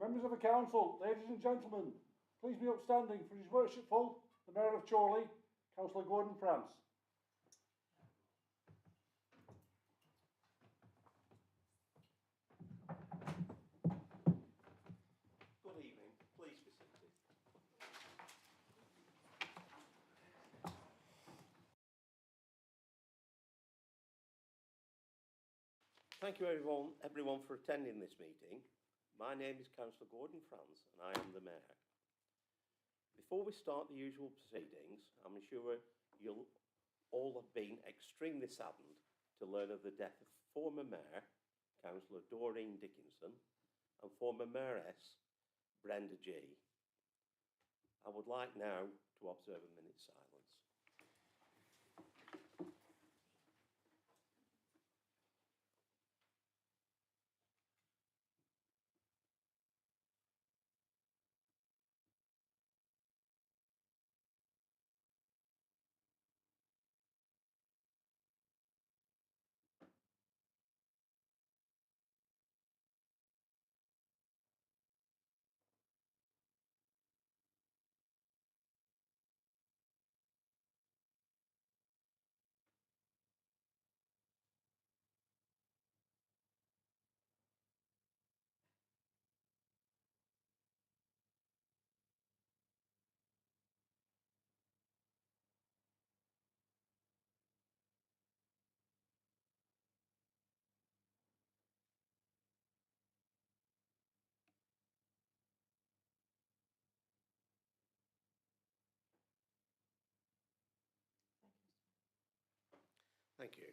Members of the Council, ladies and gentlemen, please be upstanding for His Worshipful, the Mayor of Chorley, Councillor Gordon France. Good evening, please be seated. Thank you everyone for attending this meeting. My name is Councillor Gordon France and I am the Mayor. Before we start the usual proceedings, I'm sure you'll all have been extremely saddened to learn of the death of former Mayor, Councillor Doreen Dickinson, and former Mayoress, Brenda G. I would like now to observe a minute's silence. Thank you.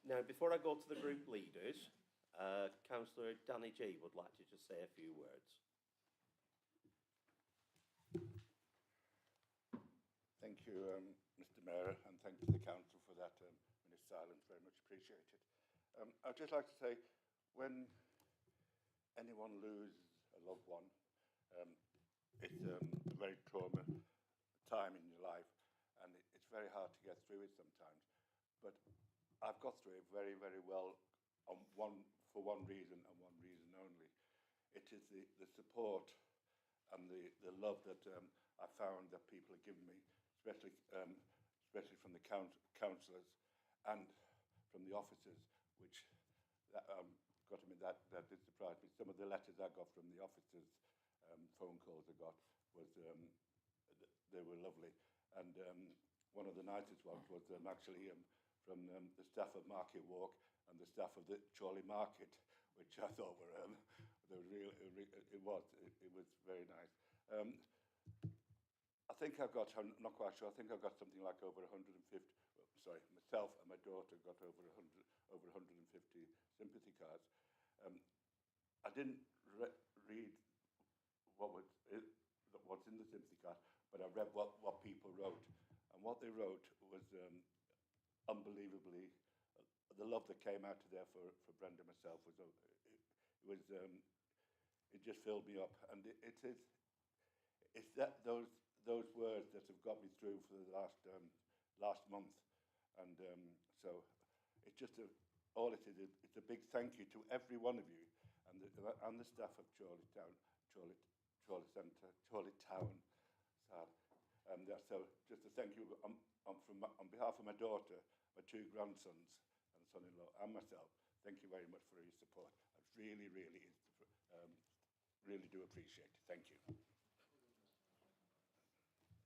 Now, before I go to the group leaders, Councillor Danny G would like to just say a few words. Thank you, Mr. Mayor, and thank you to the Council for that minute's silence. Very much appreciated. I'd just like to say, when anyone loses a loved one, it's a very trauma time in your life, and it's very hard to get through it sometimes. But I've got through it very, very well for one reason and one reason only. It is the support and the love that I found that people have given me, especially from the councillors and from the officers, which got me that did surprise me. Some of the letters I got from the officers, phone calls I got, was they were lovely. And one of the nicest ones was actually from the staff of Market Walk and the staff of the Chorley Market, which I thought were they were it was very nice. I think I've got, I'm not quite sure, I think I've got something like over 150, sorry, myself and my daughter got over 150 sympathy cards. I didn't read what's in the sympathy card, but I read what people wrote. And what they wrote was unbelievably, the love that came out of there for Brenda and myself was, it just filled me up. And it's those words that have got me through for the last month. And so it's just all it is. It's a big thank you to every one of you and the staff of Chorley Town. So just to thank you on behalf of my daughter, my two grandsons and son-in-law and myself, thank you very much for your support. I really, really do appreciate it. Thank you.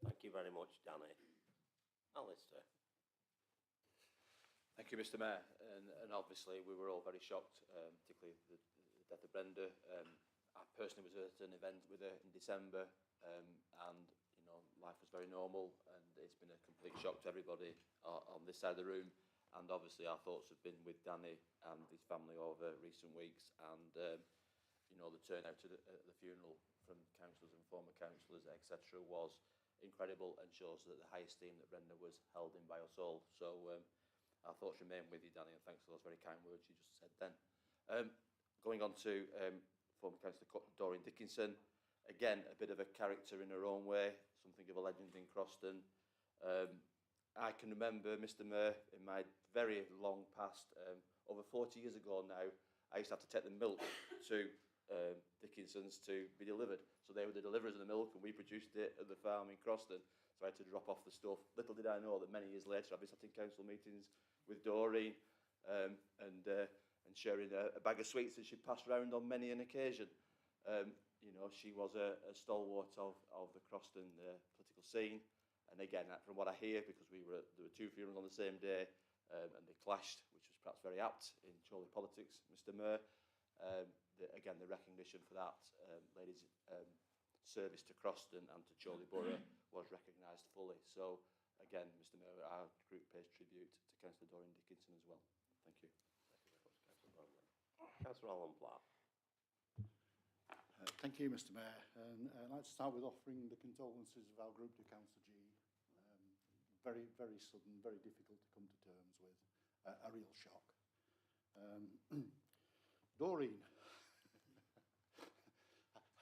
Thank you very much, Danny. Alistair. Thank you, Mr. Mayor. And obviously we were all very shocked, particularly the death of Brenda. I personally was at an event with her in December, and life was very normal, and it's been a complete shock to everybody on this side of the room. And obviously our thoughts have been with Danny and his family over recent weeks, and the turnout at the funeral from councillors and former councillors, etc., was incredible and shows that the high esteem that Brenda was held in by us all. So our thoughts remain with you, Danny, and thanks for those very kind words you just said then. Going on to former councillor Doreen Dickinson, again a bit of a character in her own way, something of a legend in Croston. I can remember, Mr Mayor, in my very long past, over 40 years ago now, I used to have to take the milk to Dickinson's to be delivered. So they were the deliverers of the milk and we produced it at the farm in Croston. So I had to drop off the stuff. Little did I know that many years later I'd be sat in council meetings with Doreen and sharing a bag of sweets that she'd passed around on many an occasion. You know, she was a stalwart of the Croston political scene. And again, from what I hear, because there were two funerals on the same day and they clashed, which was perhaps very apt in Chorley politics, Mr Mayor. Again, the recognition for that lady's service to Croston and to Chorley Borough was recognised fully. So, again, Mr Mayor, our group pays tribute to Councillor Doreen Dickinson as well. Thank you. Councillor Alan Platt. Thank you, Mr Mayor. I'd like to start with offering the condolences of our group to Councillor G. Very, very sudden, very difficult to come to terms with. A real shock. Doreen.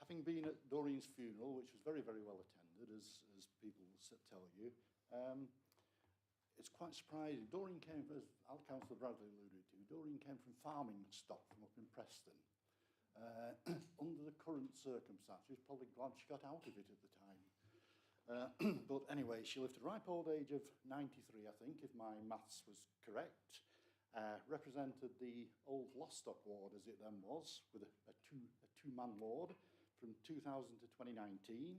Having been at Doreen's funeral, which was very, very well attended, as people tell you, it's quite surprising. Doreen came, as Councillor Bradley alluded to, Doreen came from farming stock from up in Preston. Under the current circumstances, probably glad she got out of it at the time. But anyway, she lived to the ripe old age of 93, I think, if my maths was correct. Represented the old Lostock ward, as it then was, with a two-man ward from 2000 to 2019.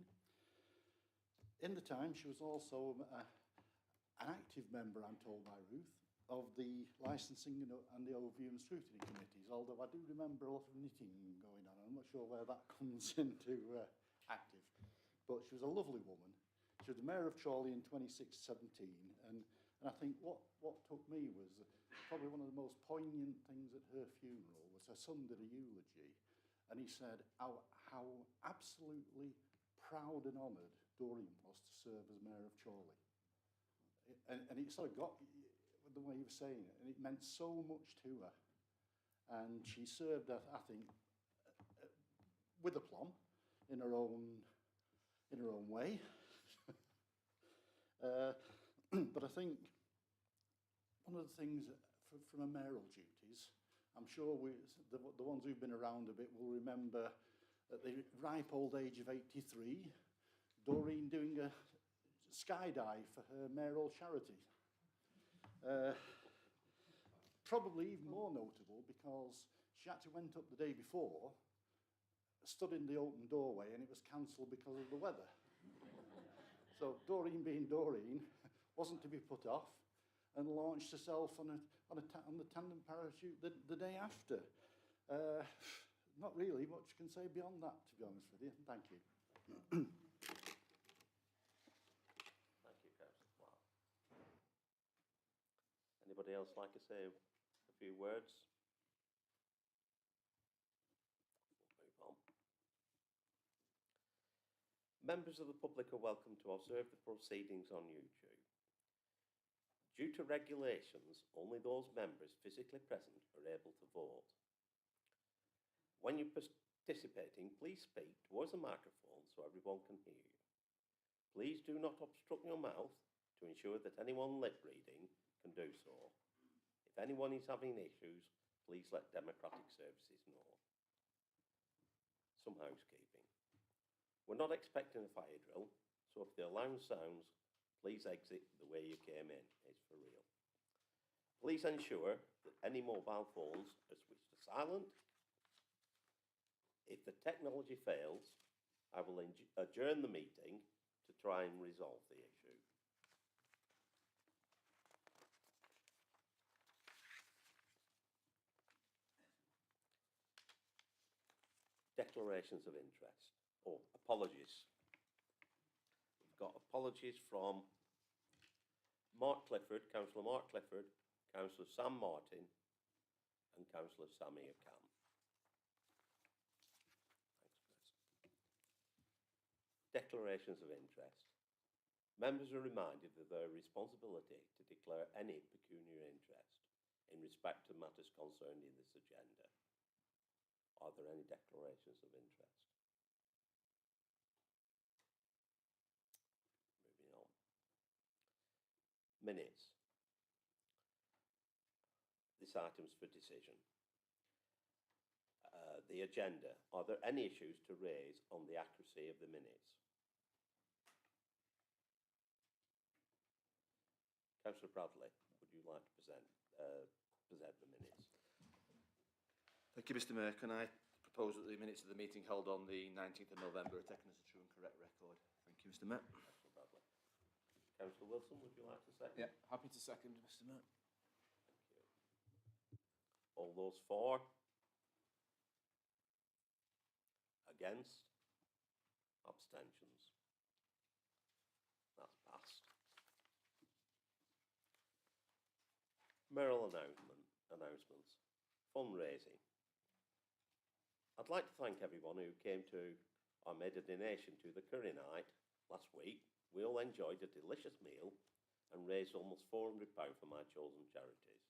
In the time, she was also an active member, I'm told by Ruth, of the licensing and the overview and scrutiny committees, although I do remember a lot of knitting going on. I'm not sure where that comes into active. But she was a lovely woman. She was the Mayor of Chorley in 2017, and I think what took me was probably one of the most poignant things at her funeral was her son did a eulogy, and he said how absolutely proud and honoured Doreen was to serve as Mayor of Chorley. And it sort of got the way he was saying it, and it meant so much to her. And she served, I think, with aplomb in her own way. But I think one of the things from her mayoral duties, I'm sure the ones who've been around a bit will remember at the ripe old age of 83, Doreen doing a skydive for her mayoral charity. Probably even more notable because she actually went up the day before, stood in the open doorway, and it was cancelled because of the weather. So Doreen, being Doreen, wasn't to be put off and launched herself on the tandem parachute the day after. Not really much can say beyond that, to be honest with you. Thank you. Anybody else like to say a few words? We'll move on. Members of the public are welcome to observe the proceedings on YouTube. Due to regulations, only those members physically present are able to vote. When you're participating, please speak towards the microphone so everyone can hear you. Please do not obstruct your mouth to ensure that anyone lip reading can do so. If anyone is having issues, please let Democratic Services know. Some housekeeping. We're not expecting a fire drill, so if the alarm sounds, please exit the way you came in. It's for real. Please ensure that any mobile phones are switched to silent. If the technology fails, I will adjourn the meeting to try and resolve the issue. Declarations of interest. Oh, apologies. We've got apologies from Mark Clifford, Councillor Mark Clifford, Councillor Sam Martin and Councillor Samir Khan. Thanks, Chris. Declarations of interest. Members are reminded of their responsibility to declare any pecuniary interest in respect to matters concerned in this agenda. Are there any declarations of interest? Moving on. minutes. This item's for decision. The agenda. Are there any issues to raise on the accuracy of the minutes? Councillor Bradley, would you like to present the minutes? Thank you, Mr Mayor. Can I propose that the minutes of the meeting held on the 19th of November are taken as a true and correct record? Thank you, Mr Mayor. Councillor Bradley. Councillor Wilson, would you like to second? Yeah, happy to second, Mr Mayor. Thank you. All those for? Against? Abstentions? That's passed. Mayoral announcements. Fundraising. I'd like to thank everyone who came to or made a donation to the curry night last week. We all enjoyed a delicious meal and raised almost £400 for my chosen charities.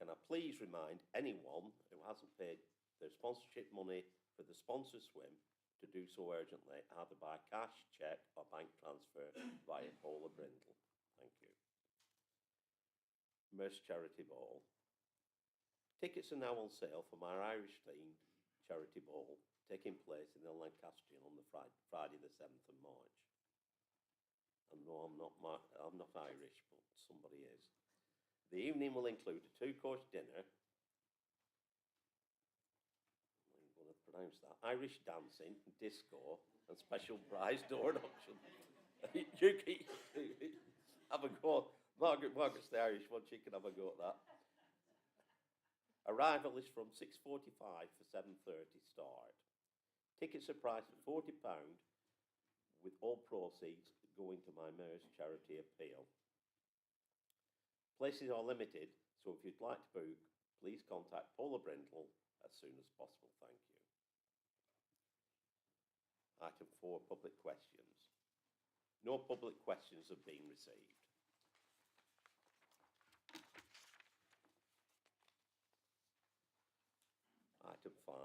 Can I please remind anyone who hasn't paid their sponsorship money for the sponsor swim to do so urgently, either by cash, cheque or bank transfer via Paula Brindle. Thank you. Merce Charity Ball. Tickets are now on sale for my Irish-themed charity ball taking place in the Lancastrian on the Friday the 7th of March. And no, I'm not Irish, but somebody is. The evening will include a 2-course dinner. I'm going to pronounce that. Irish dancing, disco, and special prize door auction. You can have a go. Margaret's the Irish one, she can have a go at that. Arrival is from 6:45 for 7:30 start. Tickets are priced at £40, with all proceeds going to my Mayor's Charity Appeal. Places are limited, so if you'd like to book, please contact Paula Brindle as soon as possible. Thank you. Item 4, public questions. No public questions have been received. Item 5.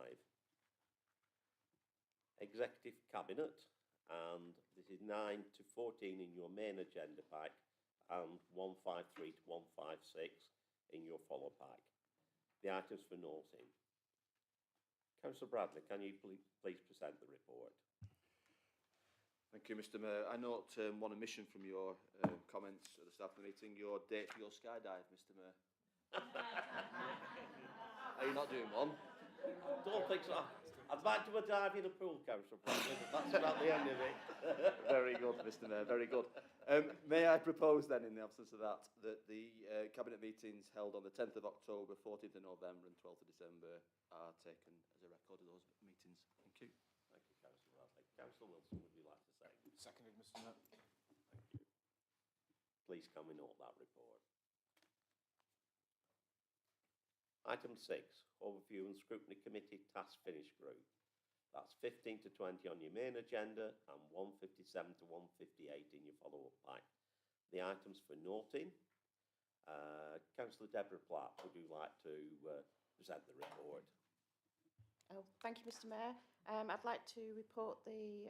Executive Cabinet, and this is 9 to 14 in your main agenda pack and 153 to 156 in your follow pack. The items for noting. Councillor Bradley, can you please present the report? Thank you, Mr Mayor. I note one omission from your comments at the start of the meeting, your date for your skydive, Mr Mayor. Are you not doing one? Don't think so. I'd like to dive in a pool, Councillor Bradley, but that's about the end of it. Very good, Mr Mayor, very good. May I propose then, in the absence of that, that the Cabinet meetings held on the 10th of October, 14th of November and 12th of December are taken as a record of those meetings. Thank you. Thank you, Councillor Bradley. Councillor Wilson, would you like to say? Seconded, Mr Mayor. Thank you. Please can we note that report? Item 6, Overview and Scrutiny Committee Task Finish Group. That's 15 to 20 on your main agenda and 157 to 158 in your follow-up pack. The items for noting. Councillor Deborah Platt, would you like to present the report? Oh, thank you, Mr Mayor. I'd like to report the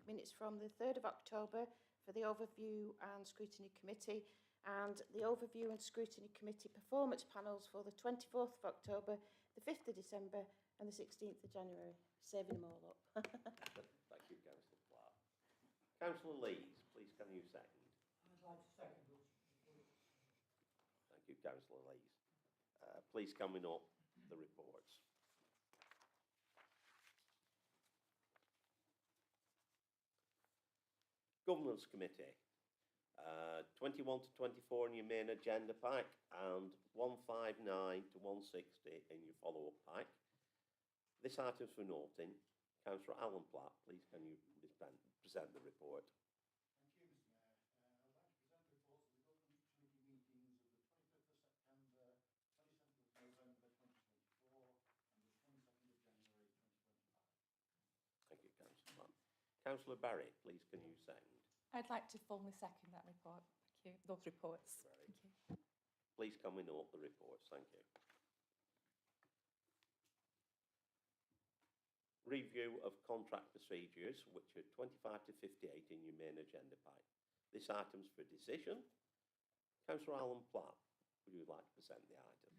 minutes from the 3rd of October for the Overview and Scrutiny Committee, and the Overview and Scrutiny Committee performance panels for the 24th of October, the 5th of December and the 16th of January. Saving them all up. Thank you, Councillor Platt. Councillor Lees, please can you second? I'd like to second it. Thank you, Councillor Lees. Please can we note the reports? Governance Committee. 21 to 24 in your main agenda pack and 159 to 160 in your follow-up pack. This item's for noting. Councillor Alan Platt, please can you present the report? Thank you, Mr Mayor. I'd like to present the reports of the Governance Committee meetings of the 25th of September, 27th of November 2024 and the 22nd of January 2025. Thank you, Councillor Platt. Councillor Barry, please can you second? I'd like to formally second that report. Thank you. Those reports. Thank you. Please can we note the reports? Thank you. Review of contract procedures, which are 25 to 58 in your main agenda pack. This item's for decision. Councillor Alan Platt, would you like to present the item?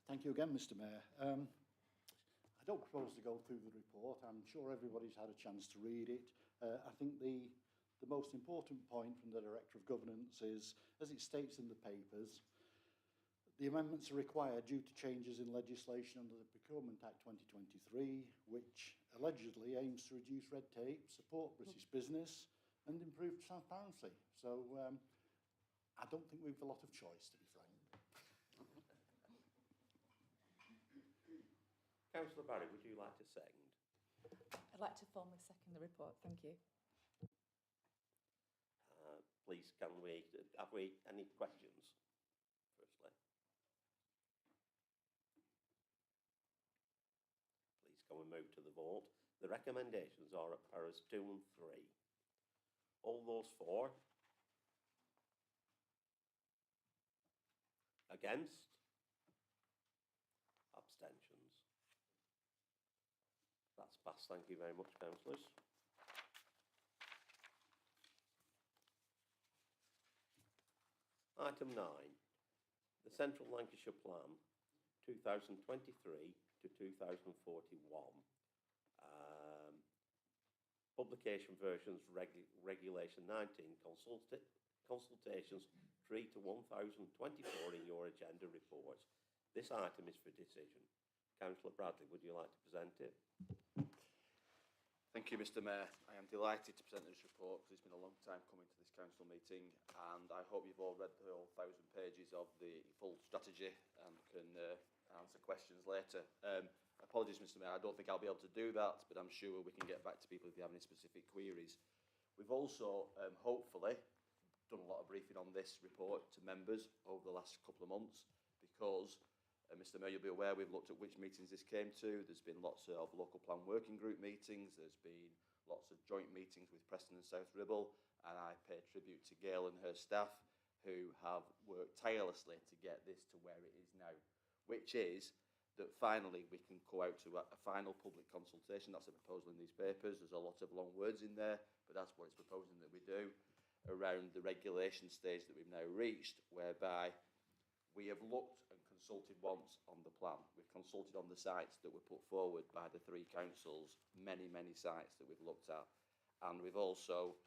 Thank you again, Mr Mayor. I don't propose to go through the report. I'm sure everybody's had a chance to read it. I think the most important point from the Director of Governance is, as it states in the papers, the amendments are required due to changes in legislation under the Procurement Act 2023, which allegedly aims to reduce red tape, support British business and improve transparency. So I don't think we've a lot of choice, to be frank. Councillor Barry, would you like to second? I'd like to formally second the report. Thank you. Please, have we any questions, firstly? Please, can we move to the vote? The recommendations are at paras 2 and 3. All those for? Against? Abstentions? That's passed. Thank you very much, councillors. Item 9, the Central Lancashire Plan 2023 to 2041. Publication versions, Regulation 19, consultations 3 to 1024 in your agenda reports. This item is for decision. Councillor Bradley, would you like to present it? Thank you, Mr Mayor. I am delighted to present this report because it's been a long time coming to this council meeting, and I hope you've all read the whole 1,000 pages of the full strategy and can answer questions later. Apologies, Mr Mayor, I don't think I'll be able to do that, but I'm sure we can get back to people if they have any specific queries. We've also, hopefully, done a lot of briefing on this report to members over the last couple of months because, Mr Mayor, you'll be aware we've looked at which meetings this came to. There's been lots of local plan working group meetings. There's been lots of joint meetings with Preston and South Ribble, and I pay tribute to Gail and her staff who have worked tirelessly to get this to where it is now, which is that finally we can go out to a final public consultation. That's a proposal in these papers. There's a lot of long words in there, but that's what it's proposing that we do around the regulation stage that we've now reached, whereby we have looked and consulted once on the plan. We've consulted on the sites that were put forward by the 3 councils, many, many sites that we've looked at. And we've also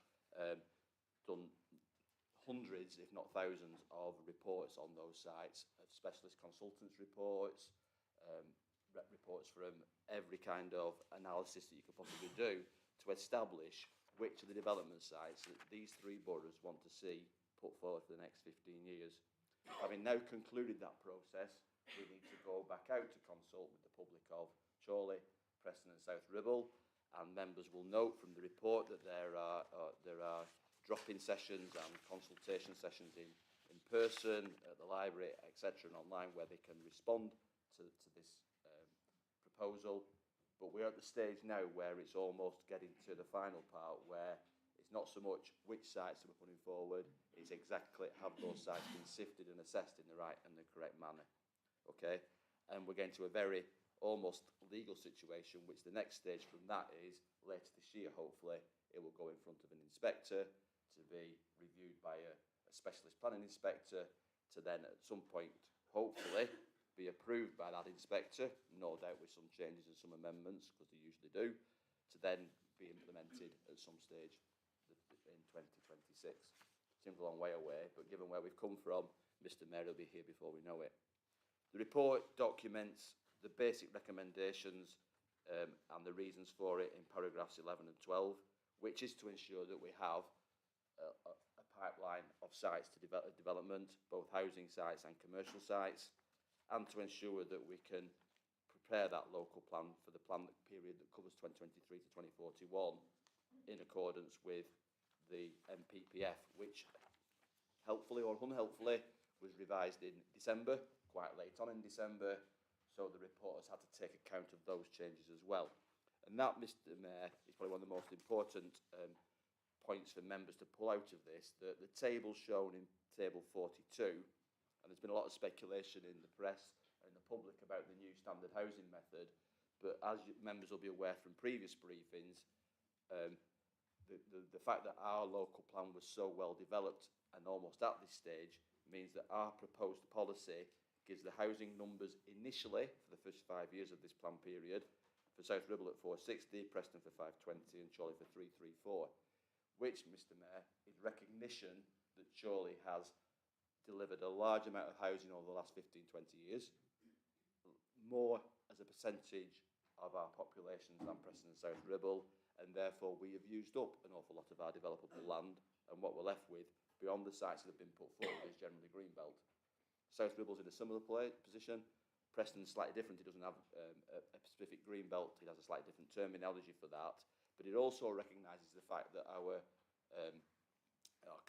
done hundreds, if not thousands, of reports on those sites, of specialist consultants' reports, reports from every kind of analysis that you could possibly do to establish which of the development sites that these 3 boroughs want to see put forward for the next 15 years. Having now concluded that process, we need to go back out to consult with the public of Chorley, Preston and South Ribble, and members will note from the report that there are drop-in sessions and consultation sessions in person, at the library, etc., and online where they can respond to this proposal. But we're at the stage now where it's almost getting to the final part where it's not so much which sites we're putting forward, it's exactly have those sites been sifted and assessed in the right and the correct manner. Okay? And we're getting to a very almost legal situation, which the next stage from that is later this year, hopefully, it will go in front of an inspector to be reviewed by a specialist planning inspector to then at some point, hopefully, be approved by that inspector, no doubt with some changes and some amendments, because they usually do, to then be implemented at some stage in 2026. Seems a long way away, but given where we've come from, Mr Mayor will be here before we know it. The report documents the basic recommendations and the reasons for it in paragraphs 11 and 12, which is to ensure that we have a pipeline of sites to development, both housing sites and commercial sites, and to ensure that we can prepare that local plan for the plan period that covers 2023 to 2041 in accordance with the MPPF, which helpfully or unhelpfully was revised in December, quite late on in December, so the report has had to take account of those changes as well. And that, Mr Mayor, is probably one of the most important points for members to pull out of this. The table shown in table 42, and there's been a lot of speculation in the press and in the public about the new standard housing method, but as members will be aware from previous briefings, the fact that our local plan was so well developed and almost at this stage means that our proposed policy gives the housing numbers initially for the first 5 years of this plan period for South Ribble at 460, Preston for 520 and Chorley for 334, which, Mr Mayor, is recognition that Chorley has delivered a large amount of housing over the last 15, 20 years, more as a percentage of our population than Preston and South Ribble, and therefore we have used up an awful lot of our developable land, and what we're left with, beyond the sites that have been put forward, is generally greenbelt. South Ribble's in a similar position. Preston's slightly different. It doesn't have a specific green belt. It has a slightly different terminology for that. But it also recognises the fact that our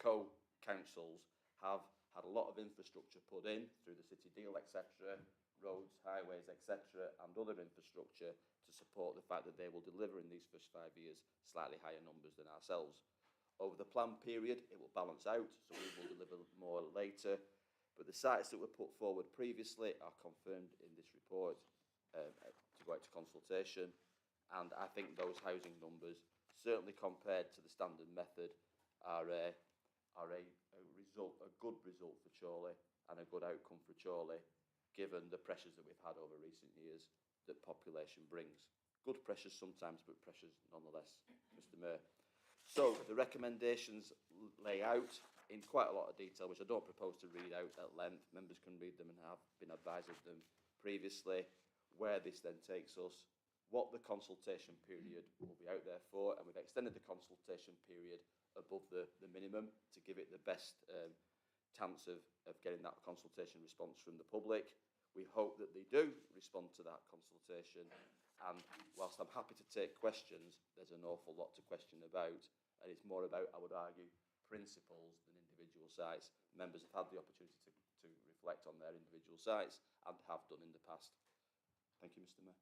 co-councils have had a lot of infrastructure put in through the city deal, etc., roads, highways, etc., and other infrastructure to support the fact that they will deliver in these first 5 years slightly higher numbers than ourselves. Over the planned period, it will balance out, so we will deliver more later. But the sites that were put forward previously are confirmed in this report to go out to consultation. And I think those housing numbers, certainly compared to the standard method, are a good result for Chorley and a good outcome for Chorley, given the pressures that we've had over recent years that population brings. Good pressures sometimes, but pressures nonetheless, Mr Mayor. So the recommendations lay out in quite a lot of detail, which I don't propose to read out at length. Members can read them and have been advised of them previously, where this then takes us, what the consultation period will be out there for, and we've extended the consultation period above the minimum to give it the best chance of getting that consultation response from the public. We hope that they do respond to that consultation, and whilst I'm happy to take questions, there's an awful lot to question about, and it's more about, I would argue, principles than individual sites. Members have had the opportunity to reflect on their individual sites and have done in the past. Thank you, Mr Mayor.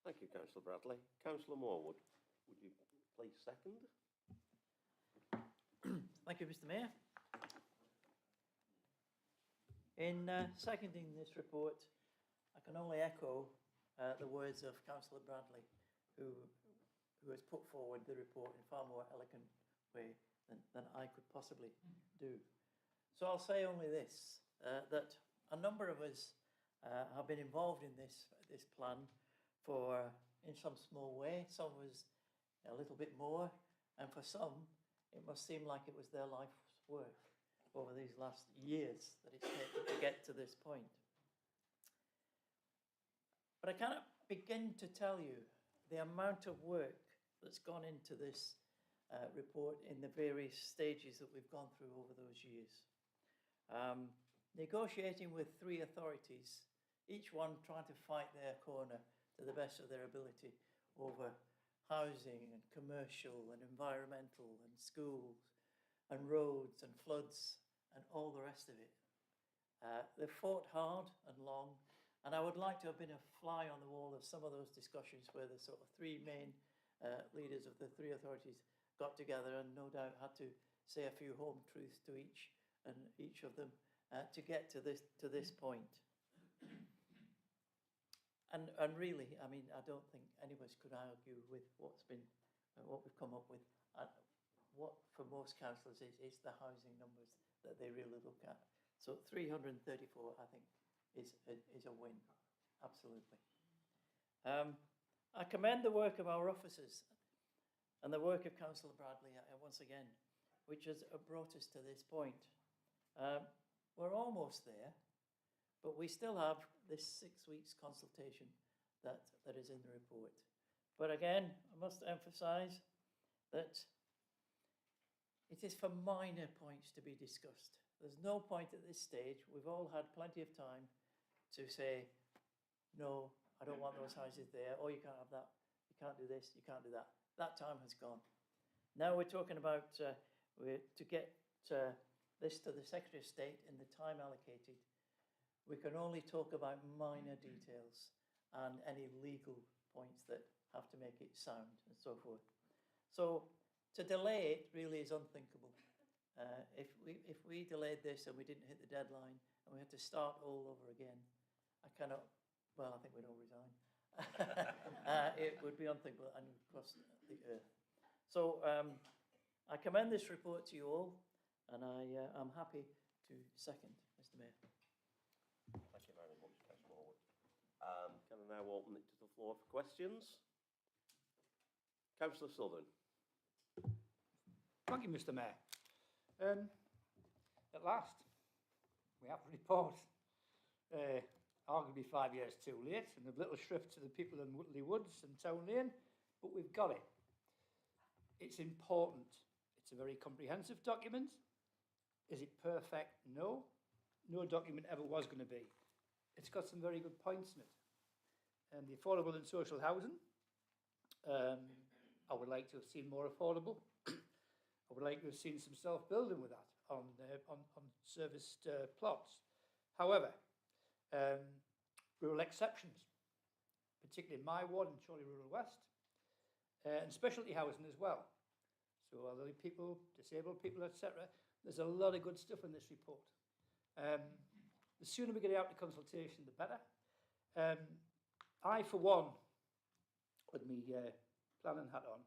Thank you, Councillor Bradley. Councillor Morwood, would you please second? Thank you, Mr Mayor. In seconding this report, I can only echo the words of Councillor Bradley, who has put forward the report in far more eloquent way than I could possibly do. So I'll say only this, that a number of us have been involved in this plan for, in some small way. Some was a little bit more, and for some, it must seem like it was their life's work over these last years that it's taken to get to this point. But I cannot begin to tell you the amount of work that's gone into this report in the various stages that we've gone through over those years. Negotiating with 3 authorities, each one trying to fight their corner to the best of their ability over housing and commercial and environmental and schools and roads and floods and all the rest of it. They fought hard and long, and I would like to have been a fly on the wall of some of those discussions where the sort of 3 main leaders of the 3 authorities got together and no doubt had to say a few home truths to each of them to get to this point. And really, I mean, I don't think any of us could argue with what we've come up with. What for most councillors is the housing numbers that they really look at. So 334, I think, is a win, absolutely. I commend the work of our officers and the work of Councillor Bradley once again, which has brought us to this point. We're almost there, but we still have this 6 weeks consultation that is in the report. But again, I must emphasise that it is for minor points to be discussed. There's no point at this stage. We've all had plenty of time to say, no, I don't want those houses there, or you can't have that, you can't do this, you can't do that. That time has gone. Now we're talking about to get this to the Secretary of State in the time allocated. We can only talk about minor details and any legal points that have to make it sound and so forth. So to delay it really is unthinkable. If we delayed this and we didn't hit the deadline and we had to start all over again, I cannot, well, I think we'd all resign. It would be unthinkable and would cost the earth. So I commend this report to you all, and I'm happy to second, Mr Mayor. Thank you very much, Councillor Morwood. Can I now open it to the floor for questions? Councillor Southern. Thank you, Mr Mayor. At last, we have a report. Arguably 5 years too late, and a little shrift to the people in Woodley Woods and Town Lane, but we've got it. It's important. It's a very comprehensive document. Is it perfect? No. No document ever was going to be. It's got some very good points in it. The affordable and social housing, I would like to have seen more affordable. I would like to have seen some self-building with that on serviced plots. However, rural exceptions, particularly in my ward in Chorley Rural West, and specialty housing as well. So elderly people, disabled people, etc. There's a lot of good stuff in this report. The sooner we get it out to consultation, the better. I, for one, with me planning hat on,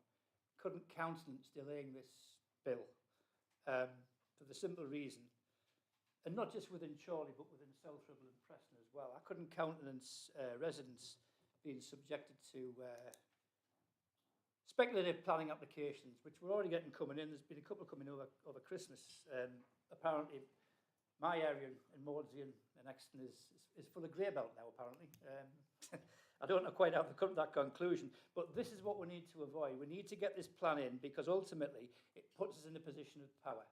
couldn't countenance delaying this bill for the simple reason, and not just within Chorley, but within South Ribble and Preston as well. I couldn't countenance residents being subjected to speculative planning applications, which we're already getting coming in. There's been a couple coming over Christmas. Apparently, my area in Maudsley and Exton is full of grey belt now, apparently. I don't know quite how to come to that conclusion, but this is what we need to avoid. We need to get this plan in, because ultimately it puts us in a position of power.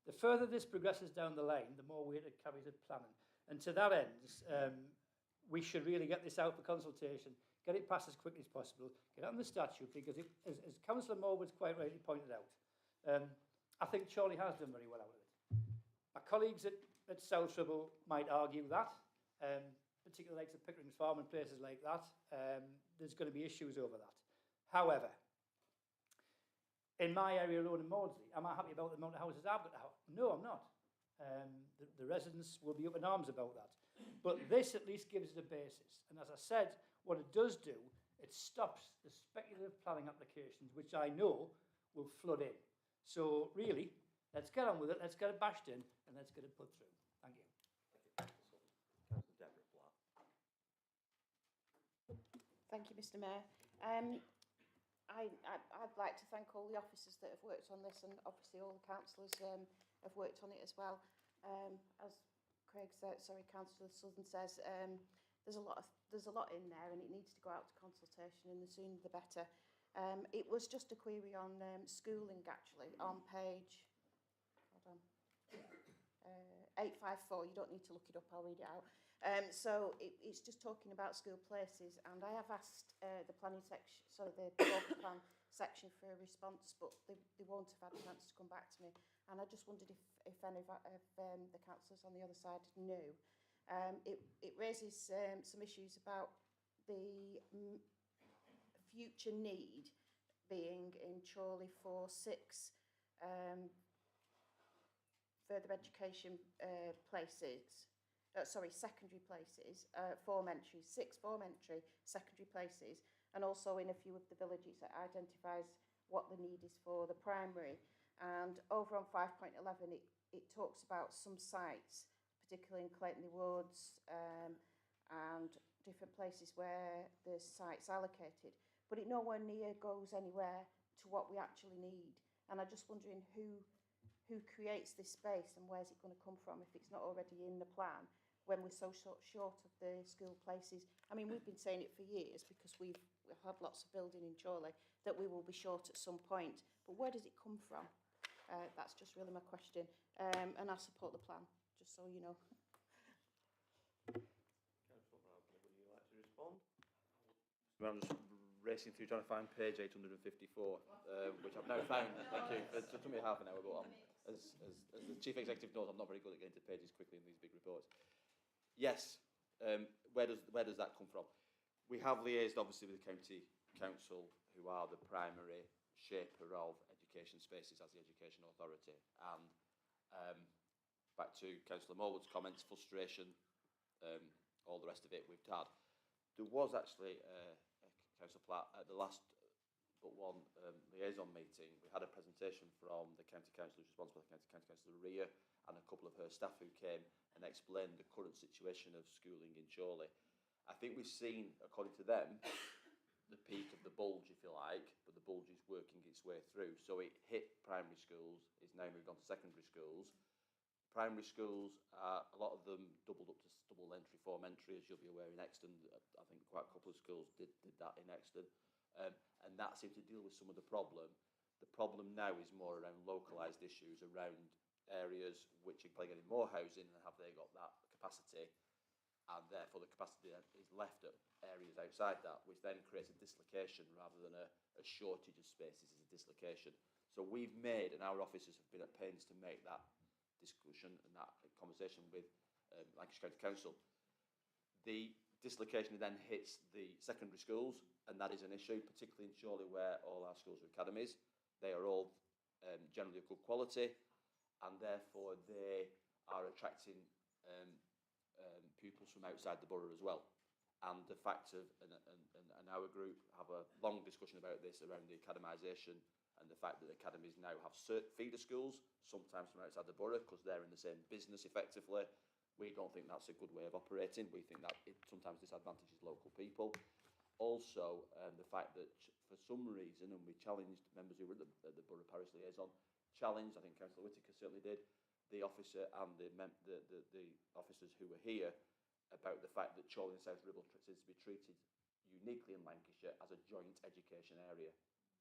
The further this progresses down the line, the more weight it carries with planning. And to that end, we should really get this out for consultation, get it passed as quickly as possible, get it on the statute, because it, as Councillor Morwood's quite rightly pointed out, I think Chorley has done very well out of it. My colleagues at South Ribble might argue that, particularly like the Pickering's Farm and places like that, there's going to be issues over that. However, in my area alone in Maudsley, am I happy about the amount of houses I've got to have? No, I'm not. The residents will be up in arms about that. But this at least gives it a basis. And as I said, what it does do, it stops the speculative planning applications, which I know will flood in. So really, let's get on with it, let's get it bashed in, and let's get it put through. Thank you. Councillor Deborah Platt. Thank you, Mr Mayor. I'd like to thank all the officers that have worked on this, and obviously all the councillors have worked on it as well. As Craig said, Councillor Southern says, there's a lot in there, and it needs to go out to consultation, and the sooner the better. It was just a query on schooling, actually, on page 854. You don't need to look it up, I'll read it out. So it's just talking about school places, and I have asked the planning section, so the local plan section, for a response, but they won't have had a chance to come back to me. And I just wondered if any of the councillors on the other side knew. It raises some issues about the future need being in Chorley for 6 further education places. Secondary places, 6 form-entry secondary places, and also in a few of the villages it identifies what the need is for the primary. And over on 5.11 it talks about some sites, particularly in Claytonley Woods and different places where there's sites allocated, but it nowhere near goes anywhere to what we actually need. And I'm just wondering who creates this space, and where's it going to come from if it's not already in the plan, when we're so short of the school places. I mean, we've been saying it for years, because we've had lots of building in Chorley, that we will be short at some point. But where does it come from? That's just really my question. And I support the plan, just so you know. Councillor Bradley, would you like to respond? I'm just racing through trying to find page 854, which I've now found. Thank you. It took me half an hour, but as the Chief Executive knows, I'm not very good at getting to pages quickly in these big reports. Yes, where does that come from? We have liaised obviously with the County Council, who are the primary shaper of education spaces as the education authority, and back to Councillor Morwood's comments, frustration, all the rest of it we've had. There was actually Councillor Platt at the last but one liaison meeting, we had a presentation from the county council who's responsible for the county council, Ria, and a couple of her staff who came and explained the current situation of schooling in Chorley. I think we've seen, according to them, the peak of the bulge, if you like, but the bulge is working its way through. So it hit primary schools, it's now moved on to secondary schools. Primary schools, a lot of them doubled up to double entry, form entry, as you'll be aware in Exton. I think quite a couple of schools did that in Exton. And that seemed to deal with some of the problem. The problem now is more around localised issues, around areas which are getting more housing and have they got that capacity, and therefore the capacity is left at areas outside that, which then creates a dislocation rather than a shortage of spaces as a dislocation. So we've made, and our officers have been at pains to make that discussion and that conversation with Lancashire County Council. The dislocation then hits the secondary schools, and that is an issue, particularly in Chorley where all our schools are academies. They are all generally of good quality, and therefore they are attracting pupils from outside the borough as well. And the fact of, and our group have a long discussion about this around the academisation and the fact that the academies now have feeder schools, sometimes from outside the borough, because they're in the same business effectively. We don't think that's a good way of operating. We think that it sometimes disadvantages local people. Also, the fact that for some reason, and we challenged members who were at the Borough Parish Liaison, challenged, I think Councillor Whittaker certainly did, the officer and the officers who were here about the fact that Chorley and South Ribble is to be treated uniquely in Lancashire as a joint education area.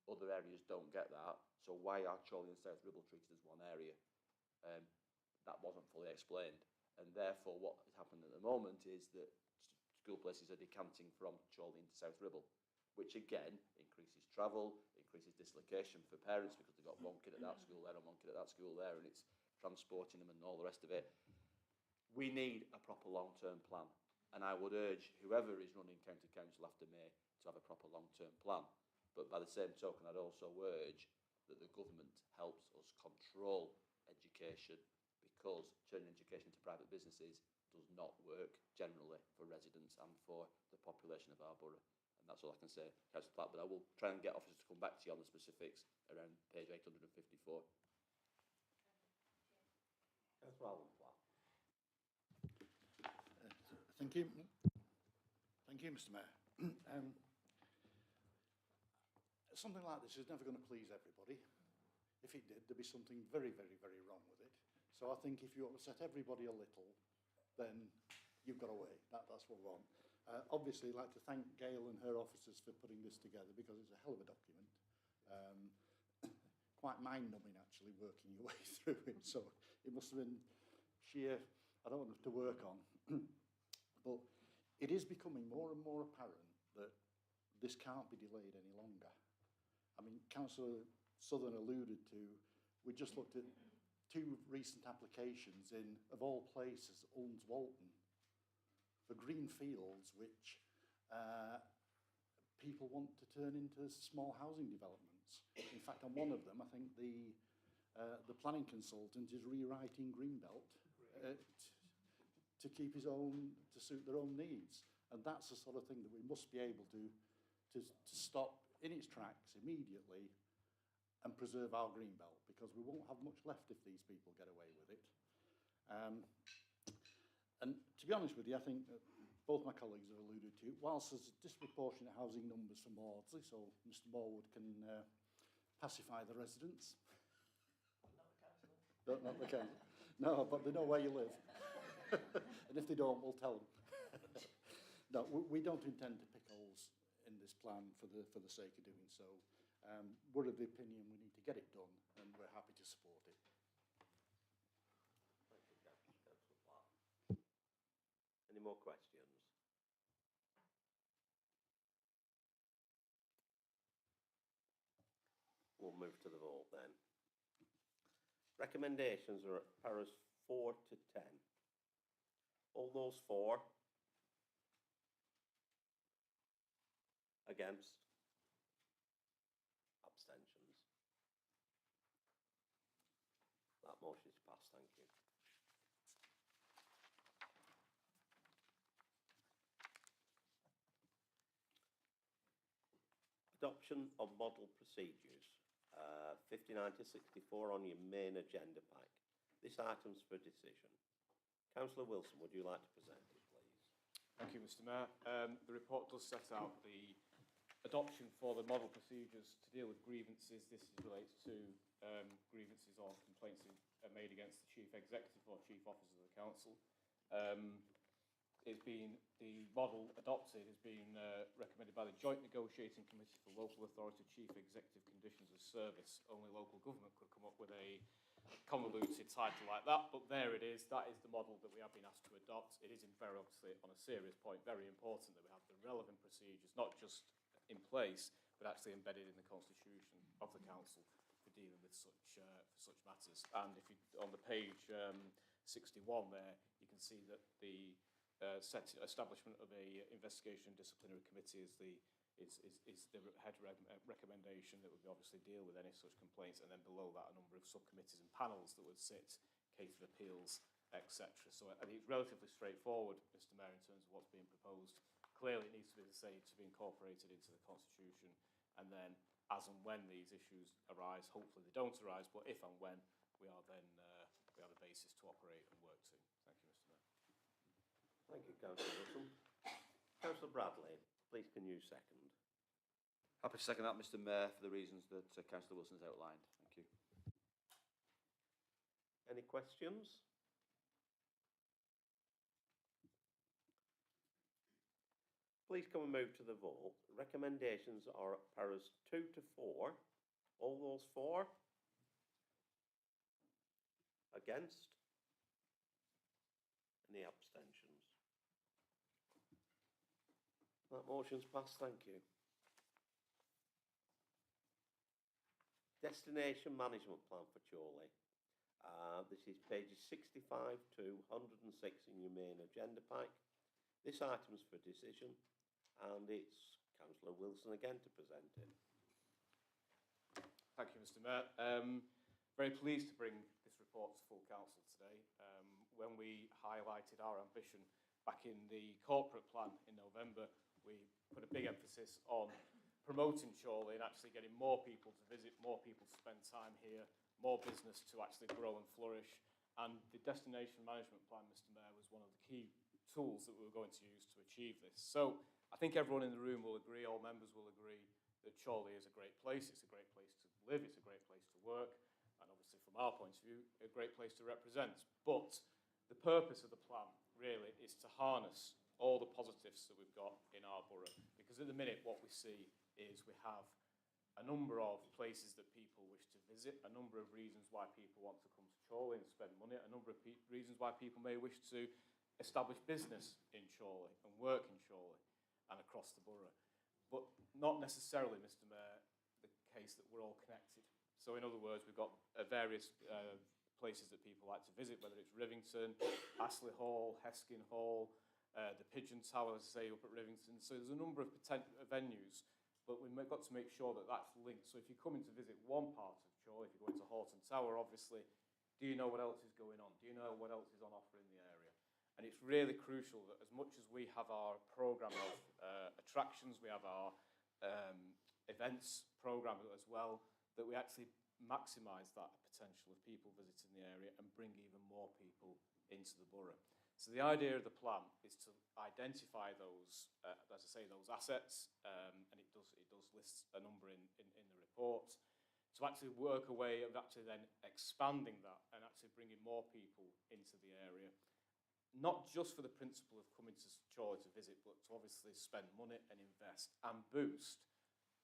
Other areas don't get that, so why are Chorley and South Ribble treated as one area? That wasn't fully explained, and therefore what has happened at the moment is that school places are decanting from Chorley into South Ribble, which again increases travel, increases dislocation for parents because they've got one kid at that school there and one kid at that school there, and it's transporting them and all the rest of it. We need a proper long-term plan, and I would urge whoever is running county council after May to have a proper long-term plan. But by the same token, I'd also urge that the government helps us control education, because turning education to private businesses does not work generally for residents and for the population of our borough. And that's all I can say, Councillor Platt, but I will try and get officers to come back to you on the specifics around page 854. Councillor Allen Platt. Thank you. Thank you, Mr. Mayor. Something like this is never going to please everybody. If it did, there'd be something very, very, very wrong with it. So I think if you upset everybody a little, then you've got away. That's what we want. Obviously, I'd like to thank Gail and her officers for putting this together, because it's a hell of a document. Quite mind-numbing, actually, working your way through it. So it must have been sheer, I don't know, to work on. But it is becoming more and more apparent that this can't be delayed any longer. I mean, Councillor Southern alluded to, we just looked at 2 recent applications in, of all places, Ulms Walton, for green fields which people want to turn into small housing developments. In fact, on one of them, I think the planning consultant is rewriting Greenbelt to keep his own, to suit their own needs. And that's the sort of thing that we must be able to stop in its tracks immediately and preserve our green belt, because we won't have much left if these people get away with it. And to be honest with you, I think that both my colleagues have alluded to, whilst there's disproportionate housing numbers for Maudsley, so Mr Morwood can pacify the residents. Not the council. No, but they know where you live. And if they don't, we'll tell them. No, we don't intend to pick holes in this plan for the sake of doing so. We're of the opinion we need to get it done, and we're happy to support it. Thank you, Councillor Platt. Any more questions? We'll move to the vote then. Recommendations are at paras 4 to 10. All those for? Against? Abstentions? That motion is passed, thank you. adoption of model procedures, 59 to 64 on your main agenda pack. This item's for decision. Councillor Wilson, would you like to present it, please? Thank you, Mr. Mayor. The report does set out the adoption for the model procedures to deal with grievances. This relates to grievances or complaints made against the Chief Executive or Chief Officer of the Council. The model adopted has been recommended by the Joint Negotiating Committee for Local Authority Chief Executive Conditions of Service. Only local government could come up with a convoluted title like that, but there it is. That is the model that we have been asked to adopt. It is very obviously, on a serious point, very important that we have the relevant procedures, not just in place, but actually embedded in the constitution of the council for dealing with such matters. And if you, on the page 61 there, you can see that the establishment of a investigation and disciplinary committee is the head recommendation that would obviously deal with any such complaints, and then below that a number of subcommittees and panels that would sit, catered appeals, etc. So I think it's relatively straightforward, Mr. Mayor, in terms of what's being proposed. Clearly it needs to be to be incorporated into the constitution, and then as and when these issues arise, hopefully they don't arise, but if and when, we are then we have a basis to operate and work to. Thank you, Mr. Mayor. Thank you, Councillor Wilson. Councillor Bradley, please can you second? Happy to second that, Mr. Mayor, for the reasons that Councillor Wilson has outlined. Thank you. Any questions? Please come and move to the vote. Recommendations are paras 2 to 4. All those for? Against? Any abstentions? That motion's passed, thank you. Destination Management Plan for Chorley. This is pages 65 to 106 in your main agenda pack. This item's for decision, and it's Councillor Wilson again to present it. Thank you, Mr. Mayor. Very pleased to bring this report to full council today. When we highlighted our ambition back in the corporate plan in November, we put a big emphasis on promoting Chorley and actually getting more people to visit, more people to spend time here, more business to actually grow and flourish. And the destination management plan, Mr. Mayor, was one of the key tools that we were going to use to achieve this. So I think everyone in the room will agree, all members will agree, that Chorley is a great place. It's a great place to live, it's a great place to work, and obviously from our point of view, a great place to represent. But the purpose of the plan really is to harness all the positives that we've got in our borough. Because at the minute what we see is we have a number of places that people wish to visit, a number of reasons why people want to come to Chorley and spend money, a number of reasons why people may wish to establish business in Chorley and work in Chorley and across the borough. But not necessarily, Mr. Mayor, the case that we're all connected. So in other words, we've got various places that people like to visit, whether it's Rivington, Astley Hall, Heskin Hall, the Pigeon Tower, as I say, up at Rivington. So there's a number of potential venues, but we've got to make sure that that's linked. So if you're coming to visit one part of Chorley, if you're going to Horton Tower, obviously, do you know what else is going on? Do you know what else is on offer in the area? And it's really crucial that as much as we have our programme of attractions, we have our events programme as well, that we actually maximise that potential of people visiting the area and bring even more people into the borough. So the idea of the plan is to identify those, as I say, those assets, and it does list a number in the report, to actually work a way of actually then expanding that and actually bringing more people into the area, not just for the principle of coming to Chorley to visit, but to obviously spend money and invest and boost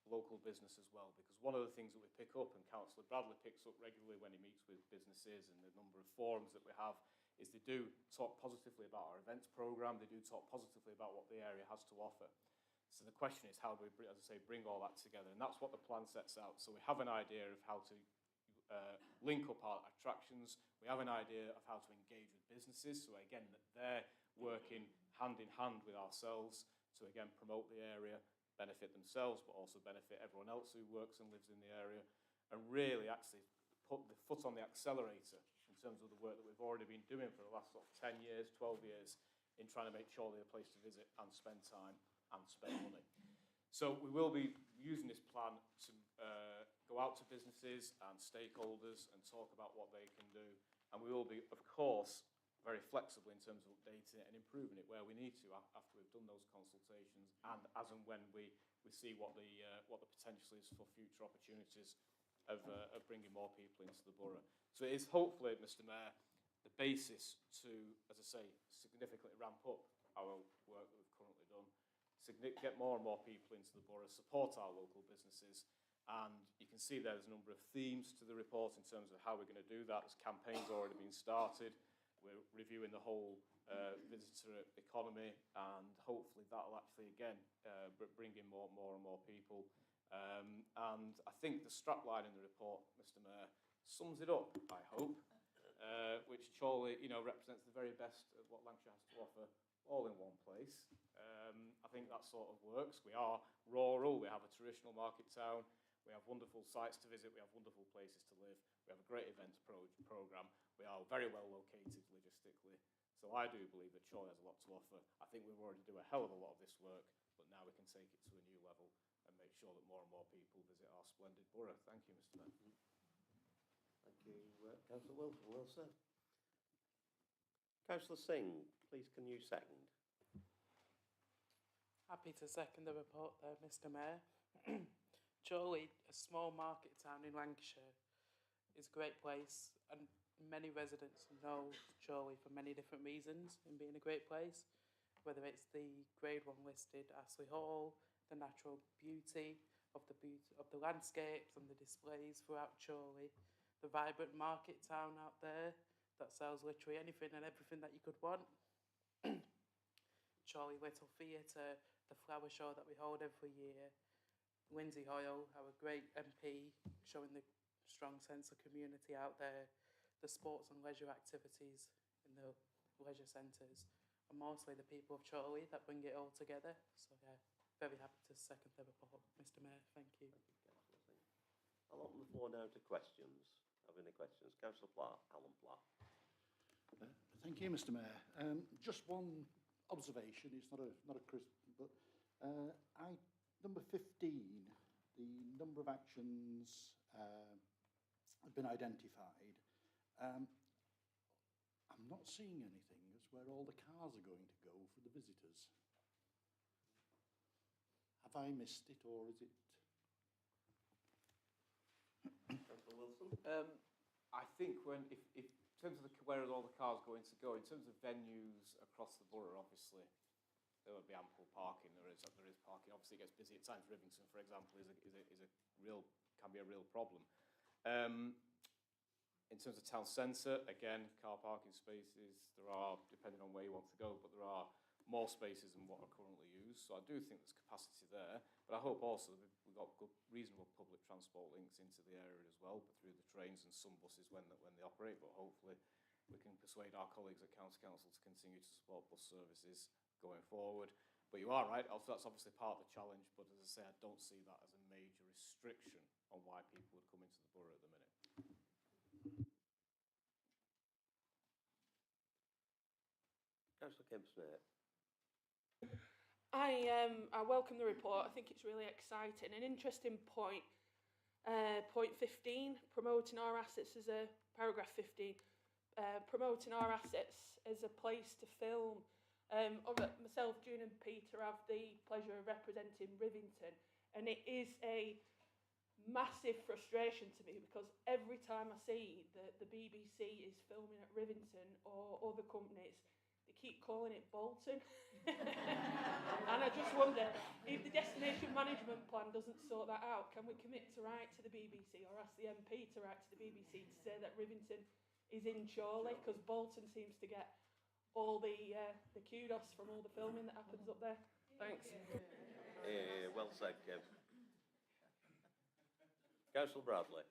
local business as well. Because one of the things that we pick up, and Councillor Bradley picks up regularly when he meets with businesses and the number of forums that we have, is they do talk positively about our events programme, they do talk positively about what the area has to offer. So the question is, how do we, as I say, bring all that together? And that's what the plan sets out. So we have an idea of how to link up our attractions. We have an idea of how to engage with businesses. So again, that they're working hand in hand with ourselves to again promote the area, benefit themselves, but also benefit everyone else who works and lives in the area, and really actually put the foot on the accelerator in terms of the work that we've already been doing for the last sort of 10 years, 12 years, in trying to make Chorley a place to visit and spend time and spend money. So we will be using this plan to go out to businesses and stakeholders and talk about what they can do. And we will be, of course, very flexible in terms of updating it and improving it where we need to after we've done those consultations and as and when we see what the potential is for future opportunities of bringing more people into the borough. So it is hopefully, Mr Mayor, the basis to, as I say, significantly ramp up our work that we've currently done, get more and more people into the borough, support our local businesses, and you can see there's a number of themes to the report in terms of how we're going to do that. There's campaigns already been started. We're reviewing the whole visitor economy, and hopefully that'll actually, again, bring in more and more people. And I think the strapline in the report, Mr Mayor, sums it up, I hope, which Chorley, represents the very best of what Lancashire has to offer, all in one place. I think that sort of works. We are rural, we have a traditional market town, we have wonderful sites to visit, we have wonderful places to live, we have a great events programme, we are very well located logistically. So I do believe that Chorley has a lot to offer. I think we've already do a hell of a lot of this work, but now we can take it to a new level and make sure that more and more people visit our splendid borough. Thank you, Mr Mayor. Thank you, Councillor Wilson. Well said. Councillor Singh, please can you second? Happy to second the report there, Mr Mayor. Chorley, a small market town in Lancashire, is a great place, and many residents know Chorley for many different reasons in being a great place, whether it's the Grade 1 listed Astley Hall, the natural beauty of the landscapes and the displays throughout Chorley, the vibrant market town out there that sells literally anything and everything that you could want. Chorley Little Theatre, the flower show that we hold every year, Lindsay Hoyle, our great MP, showing the strong sense of community out there, the sports and leisure activities in the leisure centres, and mostly the people of Chorley that bring it all together. So yeah, very happy to second the report, Mr Mayor. Thank you. I'll open the floor now to questions. Have any questions? Councillor Platt, Alan Platt. Thank you, Mr Mayor. Just one observation, it's not a criticism, but number 15, the number of actions have been identified. I'm not seeing anything as where all the cars are going to go for the visitors. Have I missed it, or is it? Councillor Wilson? I think if in terms of where all the cars going to go, in terms of venues across the borough, obviously there will be ample parking. There is parking. Obviously, it gets busy at times. Rivington, for example, can be a real problem. In terms of town centre, again, car parking spaces. There are, depending on where you want to go, but there are more spaces than what are currently used. So I do think there's capacity there. But I hope also that we've got good, reasonable public transport links into the area as well, but through the trains and some buses when they operate. But hopefully we can persuade our colleagues at County Council to continue to support bus services going forward. But you are right, that's obviously part of the challenge. But as I say, I don't see that as a major restriction on why people would come into the borough at the minute. Councillor Kempsnare. I welcome the report. I think it's really exciting. An interesting point, point 15, promoting our assets as a, paragraph 15, promoting our assets as a place to film. Myself, June and Peter have the pleasure of representing Rivington, and it is a massive frustration to me because every time I see that the BBC is filming at Rivington or other companies, they keep calling it Bolton. And I just wonder, if the destination management plan doesn't sort that out, can we commit to write to the BBC or ask the MP to write to the BBC to say that Rivington is in Chorley, because Bolton seems to get all the kudos from all the filming that happens up there. Thanks. Well said, Kev. Councillor Bradley.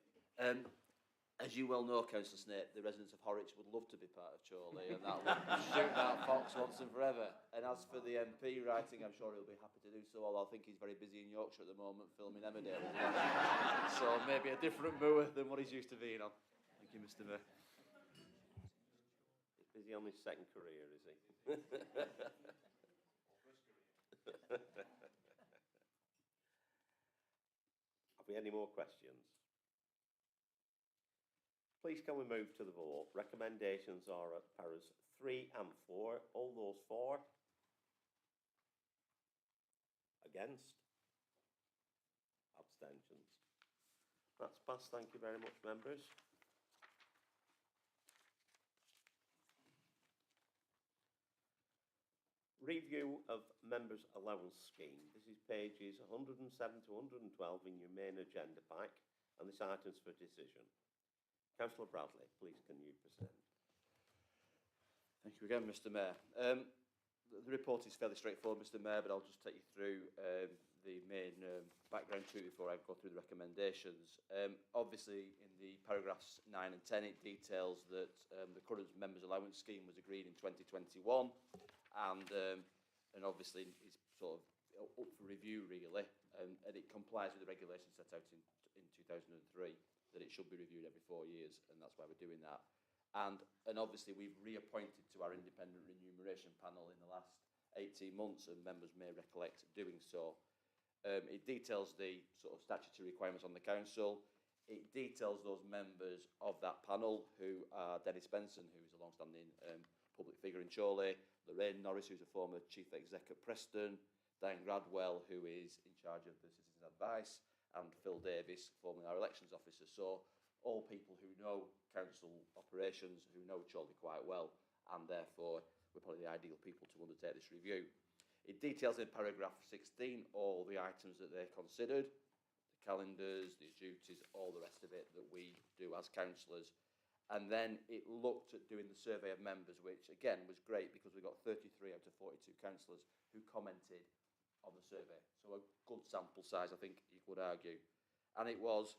As you well know, Councillor Snape, the residents of Horwich would love to be part of Chorley, and that would shoot that fox once and forever. And as for the MP writing, I'm sure he'll be happy to do so, although I think he's very busy in Yorkshire at the moment filming Emmerdale. So maybe a different mower than what he's used to being on. Thank you, Mr Mayor. He's busy on his second career, is he? be any more questions? Please can we move to the vote? Recommendations are at paras 3 and 4. All those for? Against? Abstentions? That's passed. Thank you very much, members. Review of Members' Allowance Scheme. This is pages 107 to 112 in your main agenda pack, and this item's for decision. Councillor Bradley, please can you present? Thank you again, Mr Mayor. The report is fairly straightforward, Mr Mayor, but I'll just take you through the main background to it before I go through the recommendations. Obviously, in the paragraphs 9 and 10, it details that the current Members' Allowance Scheme was agreed in 2021, and obviously is sort of up for review, really, and it complies with the regulations set out in 2003, that it should be reviewed every 4 years, and that's why we're doing that. And obviously we've reappointed to our independent remuneration panel in the last 18 months, and members may recollect doing so. It details the sort of statutory requirements on the council. It details those members of that panel, who are Dennis Benson, who is a long-standing public figure in Chorley, Lorraine Norris, who's a former chief exec at Preston, Diane Gradwell, who is in charge of the Citizens Advice, and Phil Davis, formerly our elections officer. So all people who know council operations, who know Chorley quite well, and therefore we're probably the ideal people to undertake this review. It details in paragraph 16 all the items that they considered, the calendars, the duties, all the rest of it that we do as councillors. And then it looked at doing the survey of members, which again was great because we got 33 out of 42 councillors who commented on the survey. So a good sample size, I think you could argue. And it was,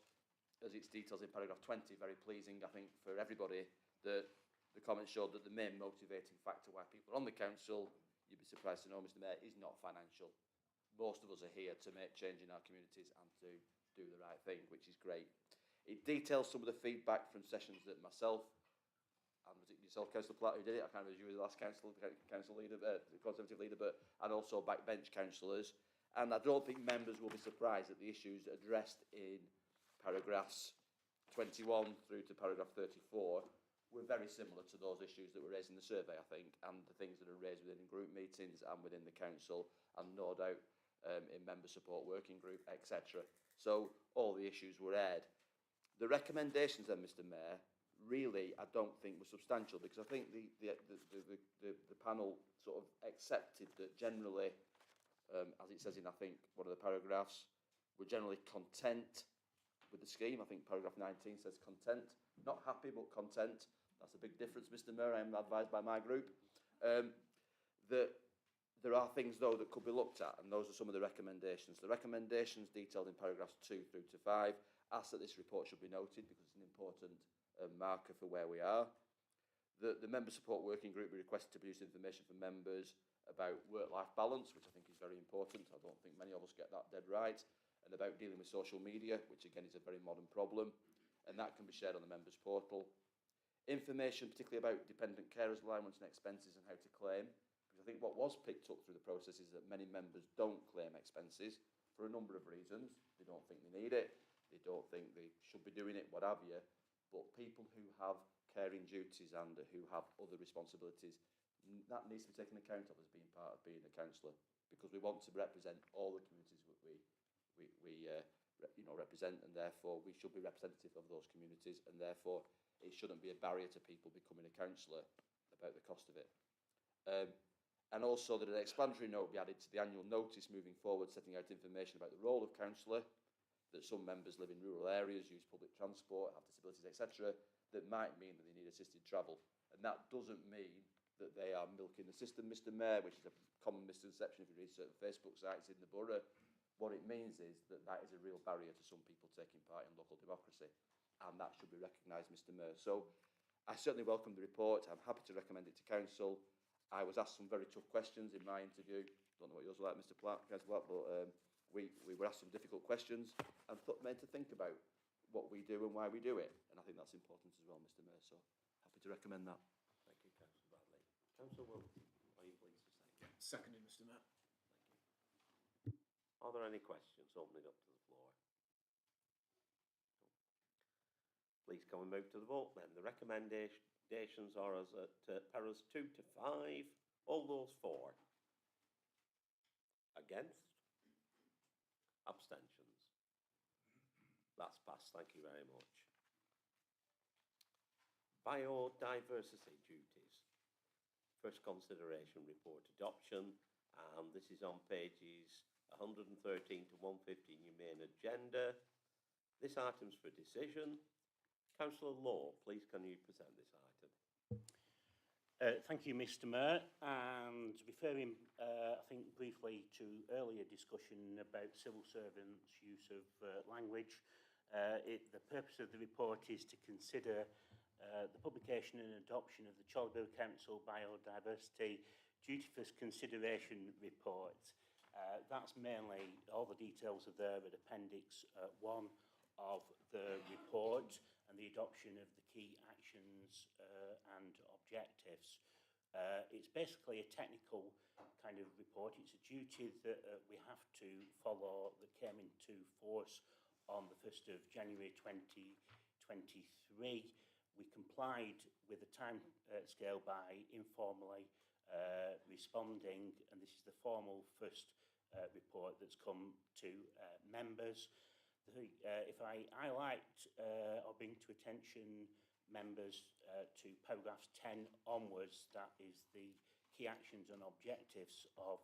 as it's details in paragraph 20, very pleasing, I think, for everybody, that the comments showed that the main motivating factor why people are on the council, you'd be surprised to know, Mr Mayor, is not financial. Most of us are here to make change in our communities and to do the right thing, which is great. It details some of the feedback from sessions that myself, and was it yourself, Councillor Platt, who did it? I can't remember, you were the last council leader, Conservative leader, and also backbench councillors. And I don't think members will be surprised at the issues addressed in paragraphs 21 through to paragraph 34 were very similar to those issues that were raised in the survey, I think, and the things that are raised within group meetings and within the council, and no doubt in member support working group, etc. So all the issues were aired. The recommendations then, Mr Mayor, really I don't think were substantial, because I think the panel sort of accepted that generally, as it says in I think one of the paragraphs, we're generally content with the scheme. I think paragraph 19 says content, not happy but content. That's a big difference, Mr Mayor. I am advised by my group that there are things though that could be looked at, and those are some of the recommendations. The recommendations detailed in paragraphs 2 through to 5 ask that this report should be noted because it's an important marker for where we are. The member support working group be requested to produce information for members about work-life balance, which I think is very important. I don't think many of us get that dead right. And about dealing with social media, which again is a very modern problem, and that can be shared on the members portal. Information particularly about dependent carers allowance and expenses and how to claim, because I think what was picked up through the process is that many members don't claim expenses for a number of reasons. They don't think they need it, they don't think they should be doing it, what have you. But people who have caring duties and who have other responsibilities, that needs to be taken account of as being part of being a councillor, because we want to represent all the communities that we represent, and therefore we should be representative of those communities, and therefore it shouldn't be a barrier to people becoming a councillor about the cost of it. And also that an explanatory note be added to the annual notice moving forward, setting out information about the role of councillor, that some members live in rural areas, use public transport, have disabilities, etc., that might mean that they need assisted travel. And that doesn't mean that they are milking the system, Mr Mayor, which is a common misconception if you read certain Facebook sites in the borough. What it means is that that is a real barrier to some people taking part in local democracy, and that should be recognised, Mr Mayor. So I certainly welcome the report. I'm happy to recommend it to council. I was asked some very tough questions in my interview. Don't know what yours were like, Mr Platt, but we were asked some difficult questions and made to think about what we do and why we do it. And I think that's important as well, Mr Mayor. So happy to recommend that. Thank you, Councillor Bradley. Councillor Wilson, are you pleased to say? Seconded, Mr Mayor. Thank you. Are there any questions? Opening up to the floor. Please can we move to the vote then? The recommendations are as at paras 2 to 5. All those for? Against? Abstentions? That's passed. Thank you very much. Biodiversity duties. First consideration report adoption, and this is on pages 113 to 115 your main agenda. This item's for decision. Councillor Law, please can you present this item? Thank you, Mr. Mayor. And referring, I think, briefly to earlier discussion about civil servants' use of language, the purpose of the report is to consider the publication and adoption of the Chorley Borough Council Biodiversity Duty First Consideration report. That's mainly, all the details are there at Appendix 1 of the report, and the adoption of the key actions and objectives. It's basically a technical kind of report. It's a duty that we have to follow that came into force on the 1st of January 2023. We complied with the time scale by informally responding, and this is the formal first report that's come to members. If I highlight or bring to attention members to paragraphs 10 onwards, that is the key actions and objectives of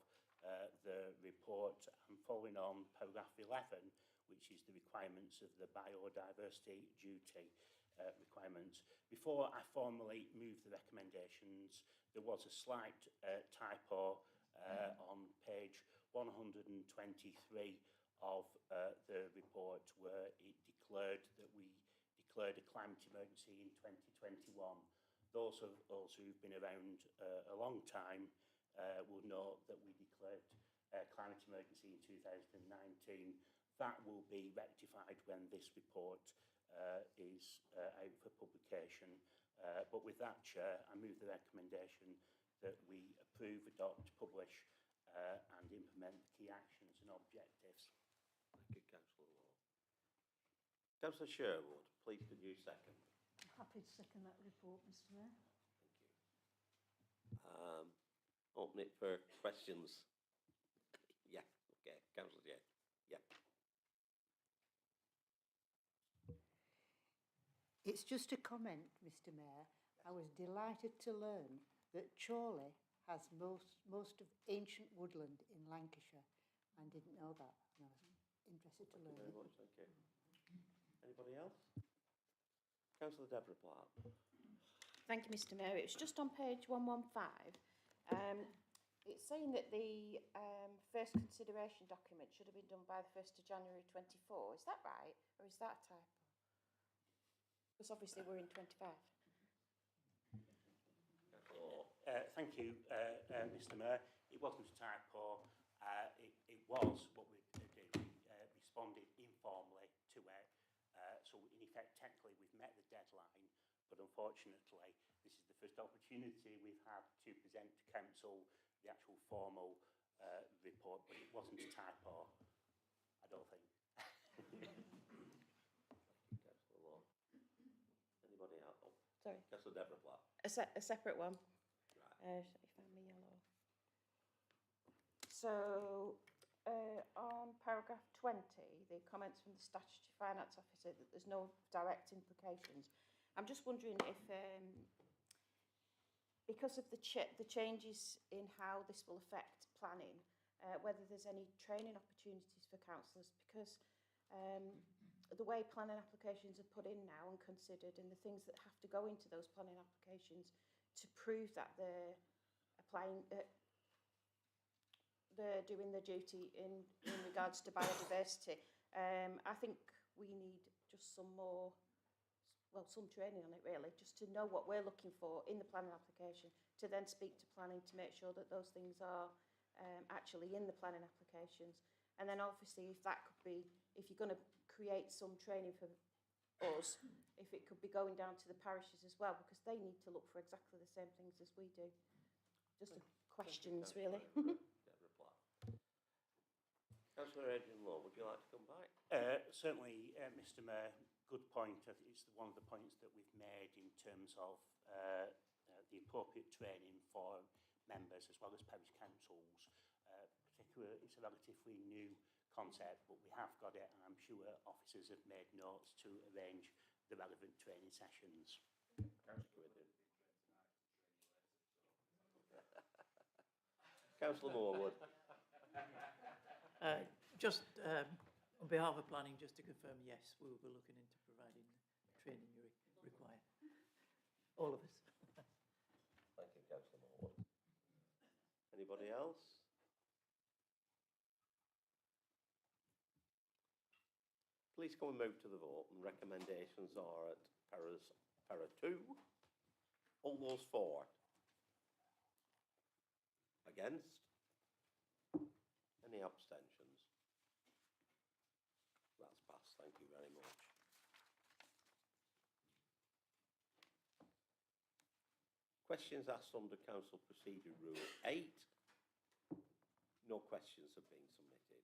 the report, and following on paragraph 11, which is the requirements of the biodiversity duty requirements. Before I formally move the recommendations, there was a slight typo on page 123 of the report, where it declared that we declared a climate emergency in 2021. Those of us who've been around a long time will know that we declared a climate emergency in 2019. That will be rectified when this report is out for publication. But with that, Chair, I move the recommendation that we approve, adopt, publish and implement the key actions and objectives. Thank you, Councillor Law. Councillor Sherwood, please could you second? I'm happy to second that report, Mr. Mayor. Thank you. Open it for questions. Yeah, okay, Councillor Jay. Yeah. It's just a comment, Mr. Mayor. I was delighted to learn that Chorley has most of ancient woodland in Lancashire. I didn't know that, and I was interested to learn. Thank you very much, thank you. Anybody else? Councillor Deborah Platt. Thank you, Mr. Mayor. It's just on page 115. It's saying that the first consideration document should have been done by the 1st of January 24. Is that right, or is that a typo? Because obviously we're in 25. Thank you, Mr. Mayor. It wasn't a typo. It was what we did. We responded informally to it. So in effect, technically, we've met the deadline, but unfortunately, this is the first opportunity we've had to present to Council the actual formal report, but it wasn't a typo, I don't think. Councillor Law. Anybody else? Oh, Sorry. Councillor Deborah Platt. A separate one. Right. If I find my yellow. So, on paragraph 20, the comments from the Statutory Finance Officer that there's no direct implications. I'm just wondering if, because of the changes in how this will affect planning, whether there's any training opportunities for councillors, because the way planning applications are put in now and considered, and the things that have to go into those planning applications to prove that they're applying, they're doing their duty in regards to biodiversity. I think we need just some more, well, some training on it really, just to know what we're looking for in the planning application, to then speak to planning to make sure that those things are actually in the planning applications. And then obviously if that could be, if you're going to create some training for us, if it could be going down to the parishes as well, because they need to look for exactly the same things as we do. Just questions really. Deborah Platt. Councillor Adrian Law, would you like to come back? Certainly, Mr. Mayor. good point. I think it's one of the points that we've made in terms of the appropriate training for members as well as parish councils. Particularly, it's a relatively new concept, but we have got it, and I'm sure officers have made notes to arrange the relevant training sessions. Councillor Morwood. Just on behalf of planning, just to confirm, yes, we will be looking into providing the training you require. All of us. Thank you, Councillor Morwood. Anybody else? Please come and move to the vote, and recommendations are at para 2. All those for? Against? Any abstentions? That's passed. Thank you very much. Questions asked under Council Procedure Rule 8. No questions have been submitted.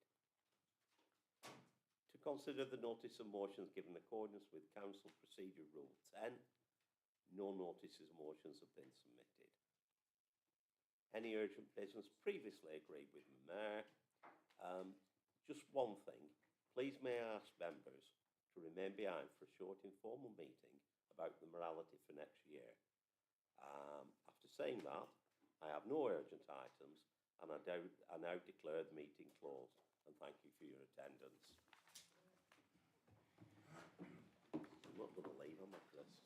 To consider the notice of motions given accordance with Council Procedure Rule 10. No notices of motions have been submitted. Any urgent business previously agreed with the Mayor. Just one thing. Please may I ask members to remain behind for a short informal meeting about the morality for next year. After saying that, I have no urgent items, and I now declare the meeting closed, and thank you for your attendance. I'm not going to leave, am I, Chris?